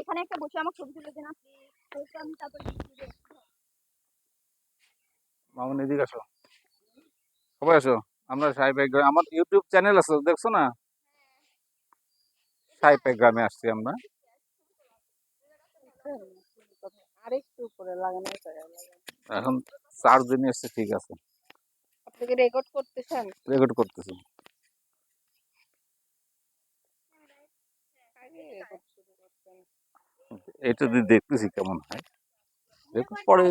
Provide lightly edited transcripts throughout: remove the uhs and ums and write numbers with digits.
এখানে একটা বসে আমার ছবি তুলে দেন আপনি। তারপরে মামুন এদিকে আসো, সবাই আসো। আমরা সাহেবের গ্রামে, আমার ইউটিউব চ্যানেল আছে দেখছো না, সাহেবের গ্রামে আসছি আমরা। আরেকটু উপরে লাগানো এখন 4 দিন এসছে, ঠিক আছে, আপনি কি রেকর্ড করতেছেন? রেকর্ড করতেছি। আগে রেকর্ড শুরু করতেন। এটা দিয়ে দেখতেছি কেমন হয়, দেখো পরে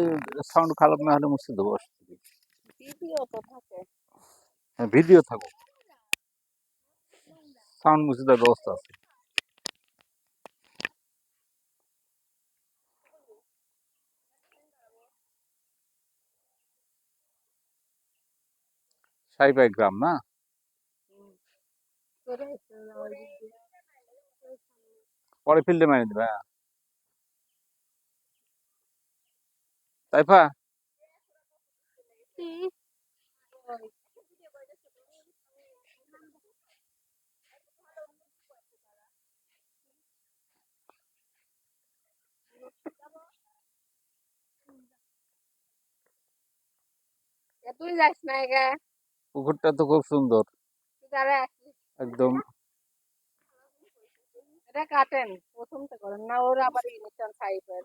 সাউন্ড খারাপ না হলে মুছে দেবো। ভিডিও তো থাকে। হ্যাঁ, ভিডিও থাকুক, সাউন্ড মুছে দেওয়ার ব্যবস্থা আছে। সাইবাই গ্রাম না, পরে ফিল্ডে মারি দিবে। হ্যাঁ তাইফা, তুই যাস না একা। পুকুরটা তো খুব সুন্দর যারা একদম। এটা কাটেন প্রথমটা করেন না, ওর আবার ইমিশন সাইফের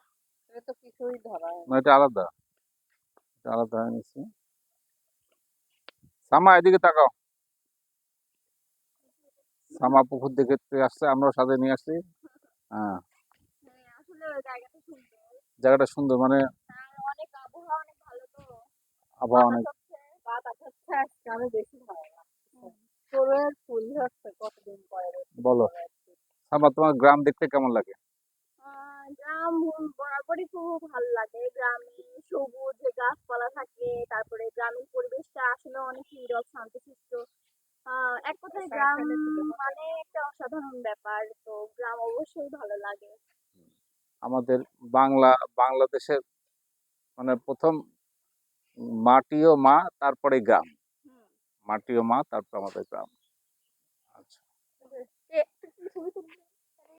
এটা তো কিছুই ধরা হয় না, না। এটা আলাদা, এটা আলাদা হয়ে গেছে। সামা এদিকে তাকাও, সামা পুকুর দেখে আসছে, আমরাও সাথে নিয়ে আসছি। হ্যাঁ, আসলে জায়গাটা সুন্দর, জায়গাটা সুন্দর, মানে অনেক আবহাওয়া অনেক ভালো তো। আবহাওয়া অনেক। বাতাস হচ্ছে আজকে আরো বেশি ভালো লাগছে। ফুলের ফুল হচ্ছে কতদিন পরে। বলো সামা, তোমার গ্রাম দেখতে কেমন লাগে? গ্রাম বরাবরই খুব ভালো লাগে। গ্রামে সবুজ গাছপালা থাকে, তারপরে গ্রামীণ পরিবেশটা আসলে অনেক নীরব শান্তশিষ্ট। এক কথায় গ্রাম মানে একটা অসাধারণ ব্যাপার। তো গ্রাম অবশ্যই ভালো লাগে। আমাদের বাংলাদেশের মানে প্রথম মাটিও মা, তারপরে গ্রাম। মাটিও মা, তারপর আমাদের গ্রাম। আচ্ছা,